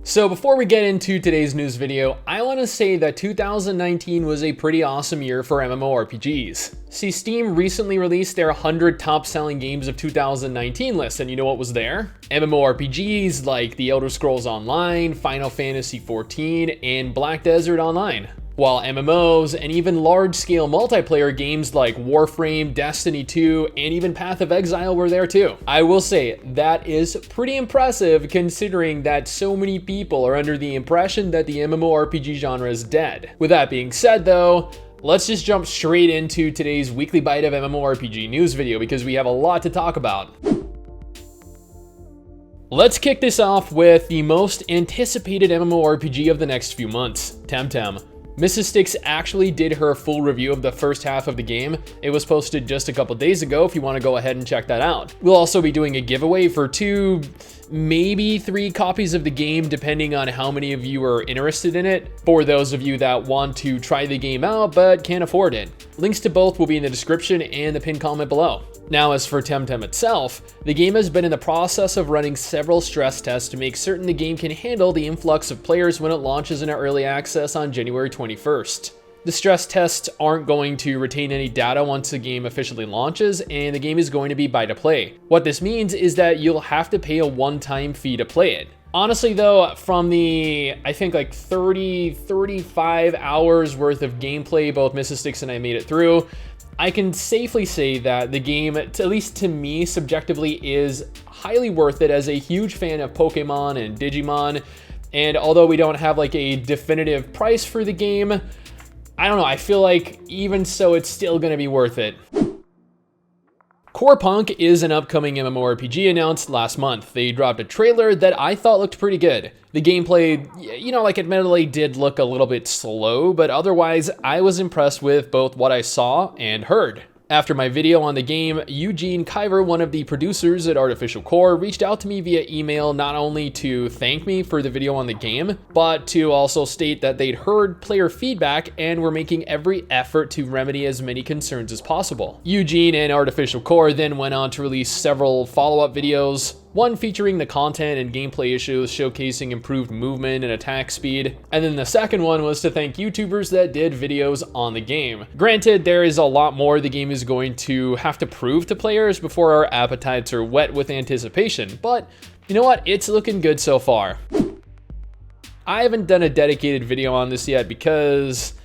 So before we get into today's news video, I want to say that 2019 was a pretty awesome year for MMORPGs. See, Steam recently released their 100 top selling games of 2019 list, and you know what was there? MMORPGs like The Elder Scrolls Online, Final Fantasy XIV, and Black Desert Online. While MMOs and even large-scale multiplayer games like Warframe, Destiny 2, and even Path of Exile were there too. I will say, that is pretty impressive considering that so many people are under the impression that the MMORPG genre is dead. With that being said though, let's just jump straight into today's Weekly Byte of MMORPG news video because we have a lot to talk about. Let's kick this off with the most anticipated MMORPG of the next few months, Temtem. MRSSSTIX actually did her full review of the first half of the game. It was posted just a couple days ago if you want to go ahead and check that out. We'll also be doing a giveaway for 2, maybe 3 copies of the game depending on how many of you are interested in it, for those of you that want to try the game out but can't afford it. Links to both will be in the description and the pinned comment below. Now, as for Temtem itself, the game has been in the process of running several stress tests to make certain the game can handle the influx of players when it launches into early access on January 21st. The stress tests aren't going to retain any data once the game officially launches, and the game is going to be buy to play. What this means is that you'll have to pay a one-time fee to play it. Honestly though, from the, I think like 35 hours worth of gameplay, both MRSSSTIX and I made it through, I can safely say that the game, at least to me, subjectively is highly worth it as a huge fan of Pokemon and Digimon. And although we don't have like a definitive price for the game, I don't know, I feel like even so, it's still gonna be worth it. Corepunk is an upcoming MMORPG announced last month. They dropped a trailer that I thought looked pretty good. The gameplay, you know, like admittedly did look a little bit slow, but otherwise I was impressed with both what I saw and heard. After my video on the game, Eugene Kyver, one of the producers at Artificial Core, reached out to me via email not only to thank me for the video on the game, but to also state that they'd heard player feedback and were making every effort to remedy as many concerns as possible. Eugene and Artificial Core then went on to release several follow-up videos, one featuring the content and gameplay issues showcasing improved movement and attack speed, and then the second one was to thank YouTubers that did videos on the game. Granted, there is a lot more the game is going to have to prove to players before our appetites are wet with anticipation, but you know what, it's looking good so far. I haven't done a dedicated video on this yet because,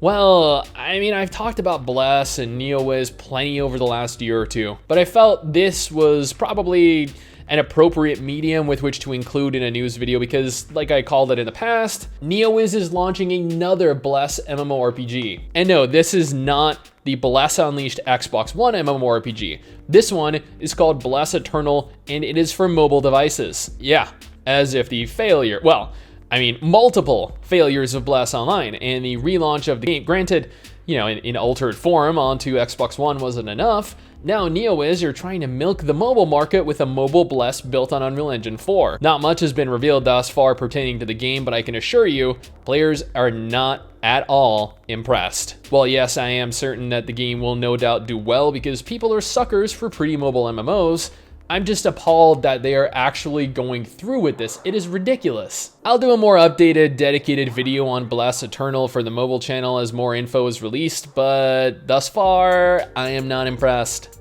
well, I mean, I've talked about Bless and NeoWiz plenty over the last year or two, but I felt this was probably an appropriate medium with which to include in a news video because, like I called it in the past, NeoWiz is launching another Bless MMORPG. And no, this is not the Bless Unleashed Xbox One MMORPG. This one is called Bless Eternal, and it is for mobile devices. Yeah, as if the failure, well, I mean, multiple failures of Bless Online and the relaunch of the game, granted, you know, in altered form onto Xbox One wasn't enough. Now NeoWiz are trying to milk the mobile market with a mobile Bless built on Unreal Engine 4. Not much has been revealed thus far pertaining to the game, but I can assure you, players are not at all impressed. Well, yes, I am certain that the game will no doubt do well because people are suckers for pretty mobile MMOs. I'm just appalled that they are actually going through with this. It is ridiculous. I'll do a more updated, dedicated video on Bless Eternal for the mobile channel as more info is released, but thus far, I am not impressed.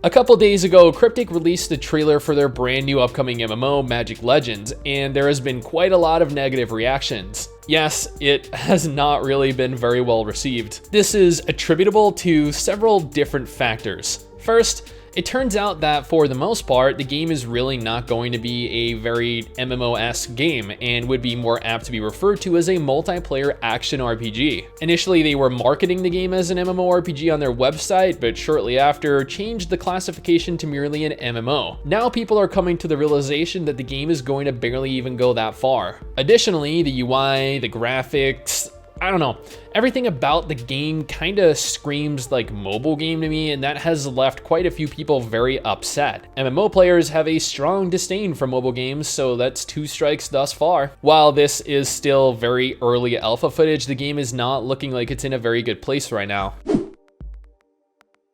A couple days ago, Cryptic released the trailer for their brand new upcoming MMO, Magic Legends, and there has been quite a lot of negative reactions. Yes, it has not really been very well received. This is attributable to several different factors. First, it turns out that for the most part, the game is really not going to be a very MMO-esque game and would be more apt to be referred to as a multiplayer action RPG. Initially, they were marketing the game as an MMORPG on their website, but shortly after changed the classification to merely an MMO. Now people are coming to the realization that the game is going to barely even go that far. Additionally, the UI, the graphics, I don't know, everything about the game kind of screams like mobile game to me, and that has left quite a few people very upset. MMO players have a strong disdain for mobile games, so that's 2 strikes thus far. While this is still very early alpha footage, the game is not looking like it's in a very good place right now.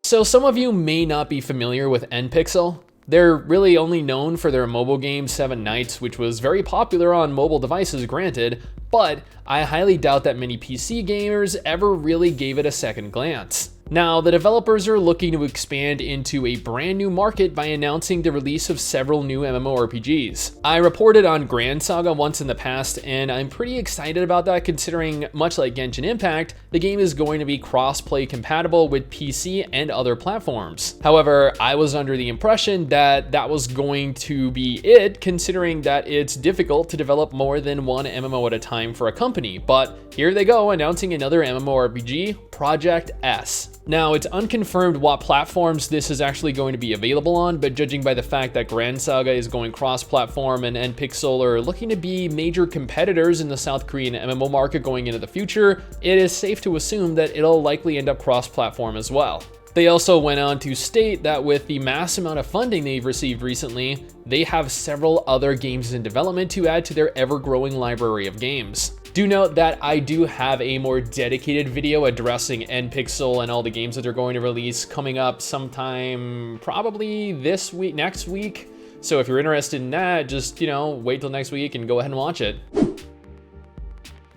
So some of you may not be familiar with NPIXEL. They're really only known for their mobile game 7 Nights, which was very popular on mobile devices, granted, but I highly doubt that many PC gamers ever really gave it a second glance. Now, the developers are looking to expand into a brand new market by announcing the release of several new MMORPGs. I reported on Gran Saga once in the past, and I'm pretty excited about that considering, much like Genshin Impact, the game is going to be cross-play compatible with PC and other platforms. However, I was under the impression that that was going to be it, considering that it's difficult to develop more than one MMO at a time for a company, but here they go announcing another MMORPG, Project S. Now, it's unconfirmed what platforms this is actually going to be available on, but judging by the fact that Gran Saga is going cross-platform and NPIXEL are looking to be major competitors in the South Korean MMO market going into the future, it is safe to assume that it'll likely end up cross-platform as well. They also went on to state that with the mass amount of funding they've received recently, they have several other games in development to add to their ever-growing library of games. Do note that I do have a more dedicated video addressing NPIXEL and all the games that they're going to release coming up sometime probably this week, next week. So if you're interested in that, just, wait till next week and go ahead and watch it.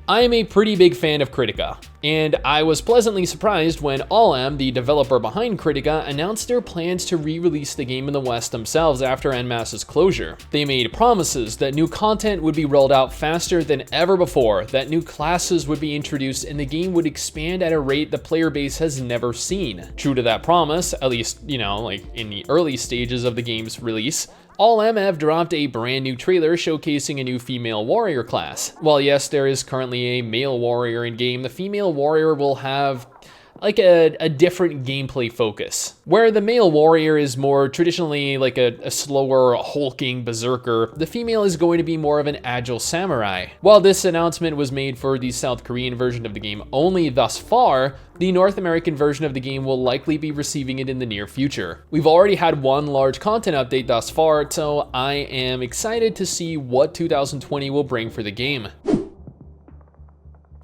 I am a pretty big fan of Kritika, and I was pleasantly surprised when Albion, the developer behind Kritika, announced their plans to re-release the game in the West themselves after En Masse's closure. They made promises that new content would be rolled out faster than ever before, that new classes would be introduced, and the game would expand at a rate the player base has never seen. True to that promise, at least, like in the early stages of the game's release, Albion have dropped a brand new trailer showcasing a new female warrior class. While yes, there is currently a male warrior in game, the female warrior will have like a different gameplay focus. Where the male warrior is more traditionally like a slower, hulking berserker, the female is going to be more of an agile samurai. While this announcement was made for the South Korean version of the game only thus far, the North American version of the game will likely be receiving it in the near future. We've already had one large content update thus far, so I am excited to see what 2020 will bring for the game.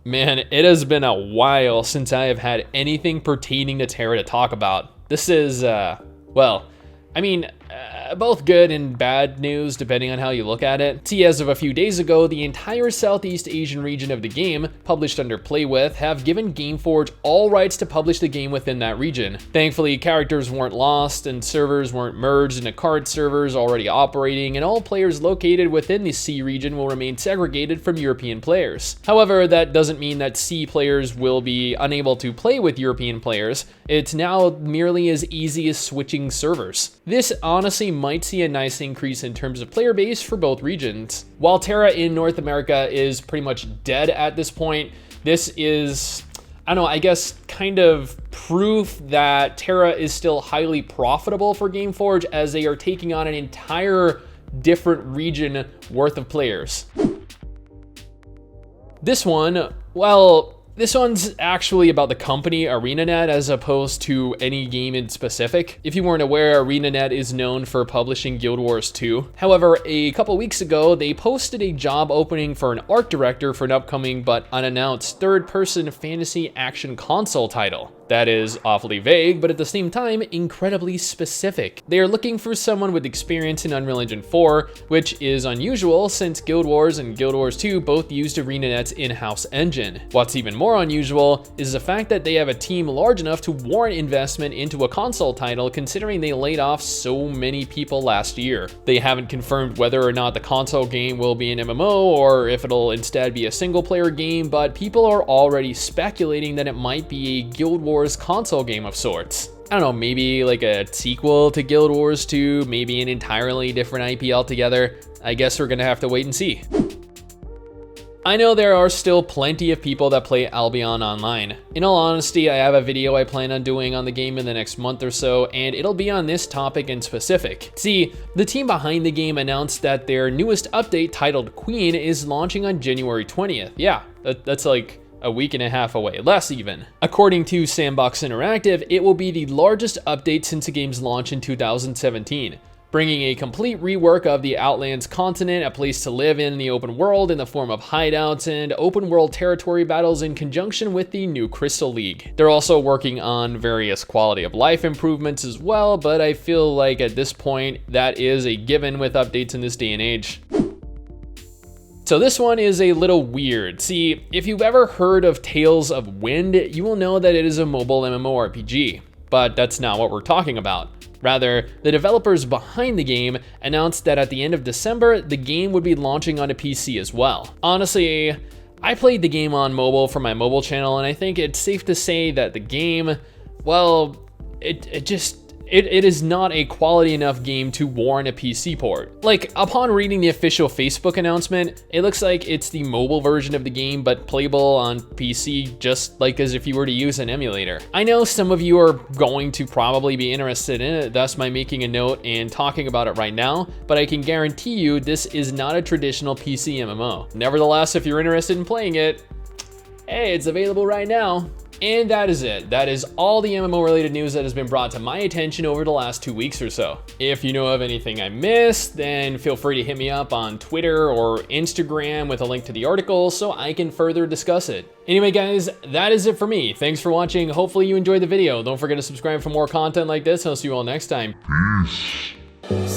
Man, it has been a while since I have had anything pertaining to Terra to talk about. This is, both good and bad news depending on how you look at it. See, as of a few days ago, the entire Southeast Asian region of the game, published under Playwith, have given Gameforge all rights to publish the game within that region. Thankfully, characters weren't lost and servers weren't merged into card servers already operating, and all players located within the C region will remain segregated from European players. However, that doesn't mean that C players will be unable to play with European players. It's now merely as easy as switching servers. This honestly might see a nice increase in terms of player base for both regions. While Terra in North America is pretty much dead at this point, this is, I guess kind of proof that Terra is still highly profitable for Gameforge as they are taking on an entire different region worth of players. This one's actually about the company ArenaNet as opposed to any game in specific. If you weren't aware, ArenaNet is known for publishing Guild Wars 2. However, a couple weeks ago, they posted a job opening for an art director for an upcoming but unannounced third-person fantasy action console title. That is awfully vague, but at the same time, incredibly specific. They are looking for someone with experience in Unreal Engine 4, which is unusual since Guild Wars and Guild Wars 2 both used ArenaNet's in-house engine. What's even more unusual is the fact that they have a team large enough to warrant investment into a console title considering they laid off so many people last year. They haven't confirmed whether or not the console game will be an MMO or if it'll instead be a single-player game, but people are already speculating that it might be a Guild Wars console game of sorts. I don't know, maybe like a sequel to Guild Wars 2, maybe an entirely different IP altogether. I guess we're gonna have to wait and see. I know there are still plenty of people that play Albion Online. In all honesty, I have a video I plan on doing on the game in the next month or so, and it'll be on this topic in specific. See, the team behind the game announced that their newest update, titled Queen, is launching on January 20th. Yeah, that's like a week and a half away, less even. According to Sandbox Interactive, it will be the largest update since the game's launch in 2017. bringing a complete rework of the Outlands continent, a place to live in the open world in the form of hideouts and open world territory battles in conjunction with the new Crystal League. They're also working on various quality of life improvements as well, but I feel like at this point that is a given with updates in this day and age. So this one is a little weird. See, if you've ever heard of Tales of Wind, you will know that it is a mobile MMORPG, but that's not what we're talking about. Rather, the developers behind the game announced that at the end of December, the game would be launching on a PC as well. Honestly, I played the game on mobile for my mobile channel, and I think it's safe to say that the game, well, it is not a quality enough game to warrant a PC port. Like, upon reading the official Facebook announcement, it looks like it's the mobile version of the game, but playable on PC just like as if you were to use an emulator. I know some of you are going to probably be interested in it, thus my making a note and talking about it right now, but I can guarantee you this is not a traditional PC MMO. Nevertheless, if you're interested in playing it, hey, it's available right now. And that is it. That is all the MMO related news that has been brought to my attention over the last 2 weeks or so. If you know of anything I missed, then feel free to hit me up on Twitter or Instagram with a link to the article so I can further discuss it. Anyway guys, that is it for me. Thanks for watching. Hopefully you enjoyed the video. Don't forget to subscribe for more content like this, and I'll see you all next time. Peace.